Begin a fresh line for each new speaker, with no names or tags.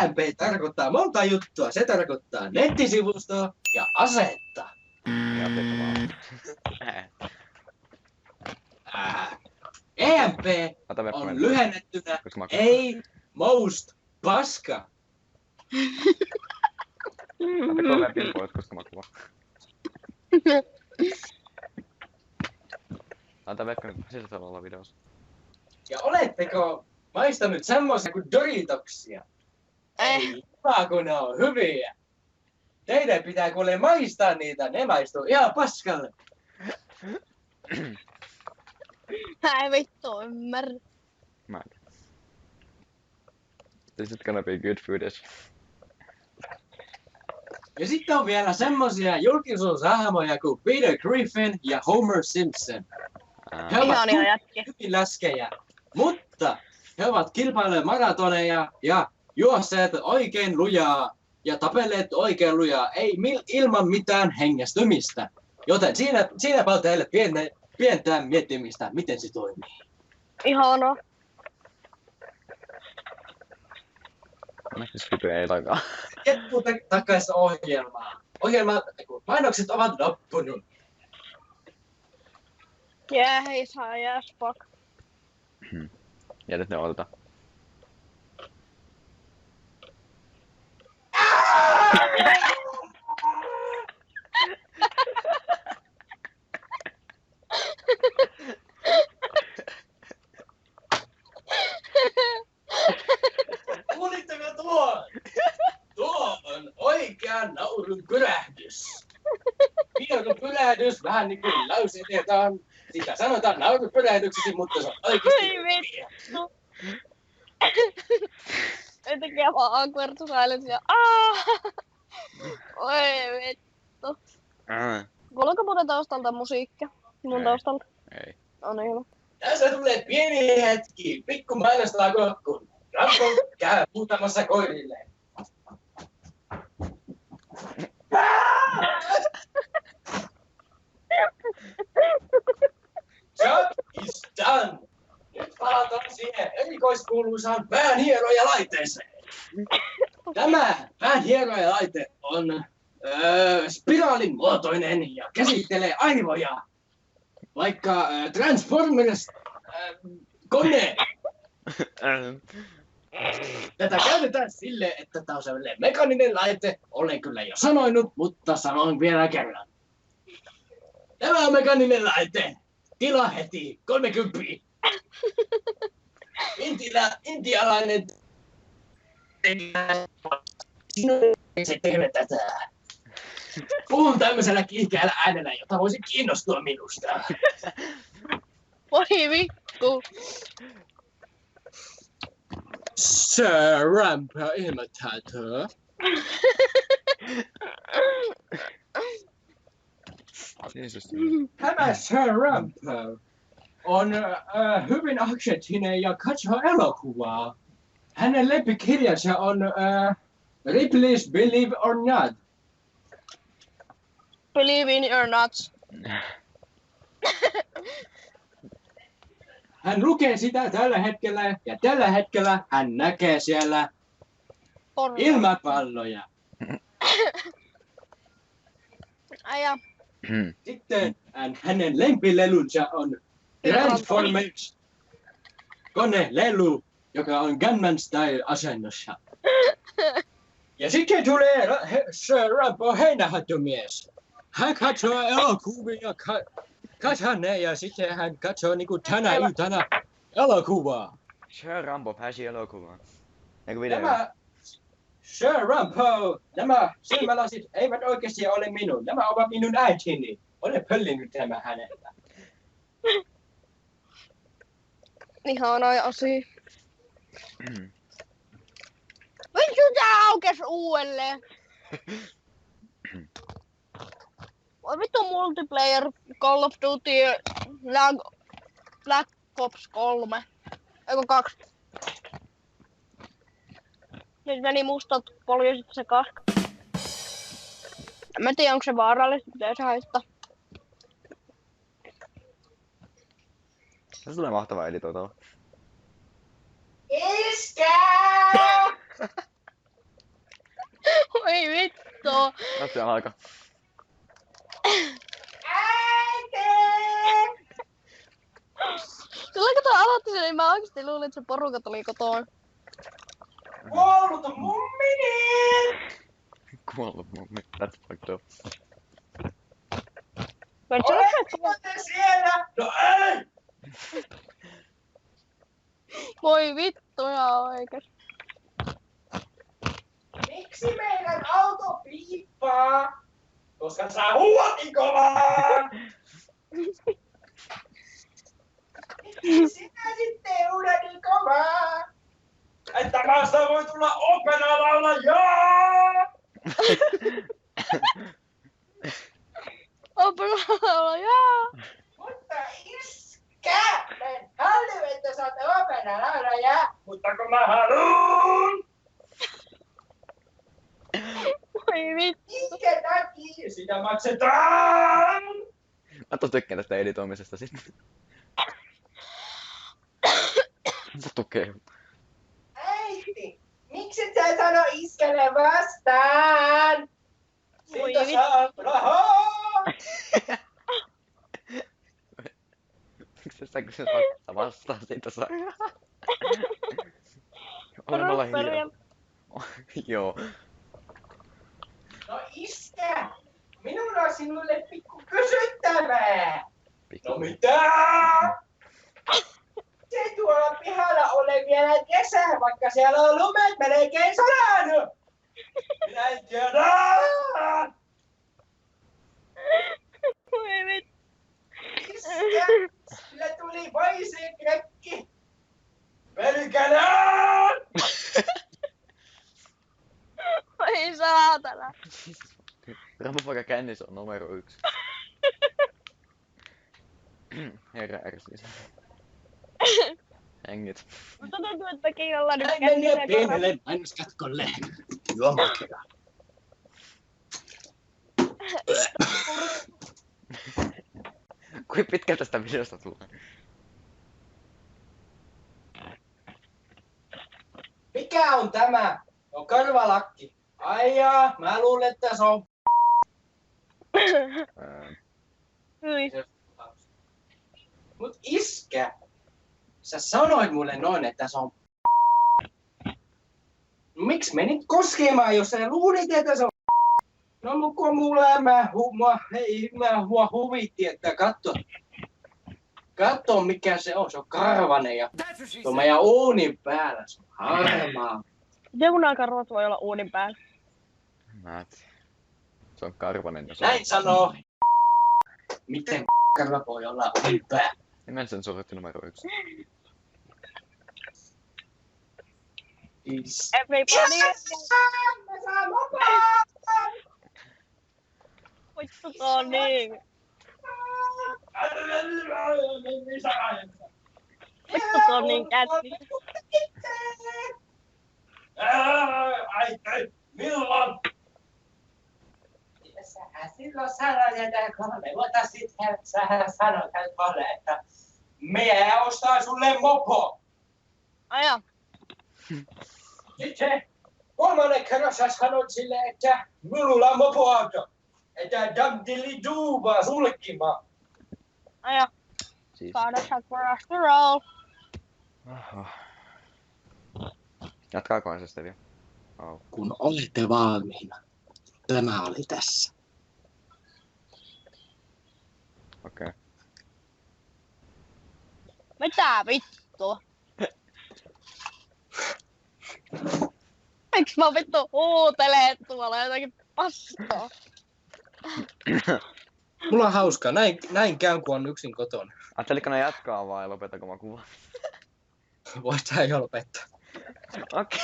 EMP tarkoittaa monta juttua. Se tarkoittaa nettisivustoa ja asetta.
Ja vetomaa.
EMP
Ota verkko
on
mennä.
lyhennettynä
Koska mä
ei most paska.
Ota 3 pin pois, koska mä kuvaan. Ota verkko sisällä olla videossa.
Ja oletteko maistanut semmoisia kuin Doritoksia? Ei hyvä, kun ne on hyviä. Teidän pitää kuule maistaa niitä, ne maistuu ihan paskalle.
Mä en vittu ymmärrä.
Mä en. This is gonna be good footage.
Ja sitten on vielä semmosia julkisuushahmoja kuin Peter Griffin ja Homer Simpson. He ovat
Ihania jätkiä.
hyvin läskejä, mutta he ovat kilpailleet maratoneja ja juosseet oikein lujaa ja tapelleet oikein lujaa, ei ilman mitään hengästymistä. Joten siinäpä teille pientä miettimistä, miten se toimii.
Ihana.
Miksi Skype ei takaa?
Kettu takaisin ohjelmaan. Mainokset ovat loppunut.
Yeah, he's high as fuck.
Jätet ne odota.
Kuulitteko tuon? Tuo on oikea naurun pyrähdys. Pienun pyrähdys, vähän niin kuin lausetetaan. Sitä sanotaan naurun pyrähdykseksi, mutta se on oikeasti.
Ei vittu. Yhtäkkiä vaan awkward silence ja Oi vittu. Kuuluuko muuten taustalta musiikkia? Mun
Ei.
taustalta?
Ei.
No niin hyvä.
Tässä tulee pieni hetki. Pikku mainostauko, kun Rambo käy muutamassa koirille. Job is done. Nyt palataan siihen erikoiskuuluisaan päänhierojalaitteeseen. Tämä päänhierojalaite on spiraalin muotoinen ja käsittelee aivoja. Vaikka Transformers kone. Tätä käytetään sille, että tämä on sellainen mekaaninen laite. Olen kyllä jo sanonut, mutta sanon vielä kerran. Tämä on mekaaninen laite. Tila heti, 30. Intialainen. Se tekee tätä. Puhun tämmöisellä kiihkeällä äänellä, jota voisi kiinnostua minusta.
Voi vittu.
Sir Rampa Imitator.
Jesus.
Tämä Sir Rampa on hyvin aktiivinen ja katsoo elokuvaa. Hänen lempikirjansa on Ripley's Believe or Not.
Believe in your nuts.
Hän lukee sitä tällä hetkellä ja tällä hetkellä hän näkee siellä
Porno.
ilmapalloja.
Aja.
Sitten hänen lempilelunsa on Transformers konelelu, joka on Gunman Style asennossa. Ja sitten tulee Sir Rambo heinähattumies. Hän katsoo elokuvia kathanne ja sitten hän katsoo niinku tänä iltana elokuvaa.
Sir Rambo pääsi elokuvaan. Eikö video?
Nämä Sir Rambo, nämä silmälasit eivät oikeasti ole minun. Nämä ovat minun äitini. Olen pöllinyt tämä häneltä.
Ihana asia. Vittu tää aukes uudelleen. Voi vittu multiplayer Call of Duty Black Ops 3. Eikö 2? Nyt meni mustat poliisit sekaan. En mä tiedä onko se vaarallista, pitää se haittaa.
Se tulee mahtavaa editoitava.
Iskää!
Oo.
Katso aika.
Silloin kun toi aloitti sen, niin mä oikeesti luulin, että se porukka tuli kotoa.
Kuollut mummini!
Kuollut mummi. That's fucked up.
Oletteko te siellä? No ei!
Voi vittu ihan oikeesti.
Miksi meidän auto piippaa? Koska sä huuat niin kovaa! Miksi sinä sitten huudat niin kovaa? Että maasta voi tulla operalaulajaa!
Opera, jaa.
Mutta iskä! Mä en halua, että sä oot operalaulaja! Mutta kun mä haluun!
Voi vittu.
Minkä takia sitä maksetaan?
Mä tos tykkään tästä editoimisesta sitten. Sattuu kehu.
Äiti, miksi et sä sano iskelle vastaan?
Voi
Siitä
vittu.
saa rahaa!
Miksi sä kysyn vastaan siitä saa? Olemalla hiljaa. Joo.
No iskä, minulla on sinulle pikku kysyttävää. No mitä? Se tuolla pihalla ole vielä kesä, vaikka siellä on lumet melkein salanut. Minä en tiedä.
Voi vittu.
Iskä, sille tuli vaisen krekki. Pelkälään!
Voi saatana.
Rapupoika kännissä on numero 1. Herra ärsyys. Hengit.
Mutta tuntuu, että Kiinalla nyt
Näin menee
käsittelee
pienelle mainoskatkolle. Juomakera.
Kuinka pitkältä tästä videosta tulee?
Mikä on tämä? No karvalakki. Ai jaa, mä luulen, että se on...
Hyi.
Mut iskä, sä sanoit mulle noin, että se on... Miksi menit koskemaan, jos sä luulit, että se on... No kun mua huvitti, että katso mikä se on karvanen ja se on meidän uunin päällä, se on harmaa.
Jeunakarvat voi olla uunin päällä.
Mä et. Se on karvanen jos
Näin sanoo. Miten karva voi olla uunin päällä?
Nimen sen sortti numero 1.
Everybody.
Mä saan vapaa!
Vittukaa niin. Vittukaa niin kätki.
Ai, milloin? Sähän silloin sanoit, että 3 vuotta sitten sähän sanoit Kolle, että minä ostaa sulle mopo.
Aja.
Sitten 3. kerran sä sanoit sille, että minulla on mopoauto. Että damdili-doo vaan sullekin vaan.
Aja.
Siis.
8 for us to roll.
Aha. Jatkaakohan se sitten vielä? Oh.
Kun olette valmiina, tämä oli tässä.
Okei.
Mitä vittua? Eiks mä vittu huutelee tuolla jotakin paskaa?
Mulla on hauskaa, näin käyn kun on yksin kotona.
Ajatteliko ne jatkaa vai lopetako mä kuvaan?
Voit sä jo lopettaa.
Okei.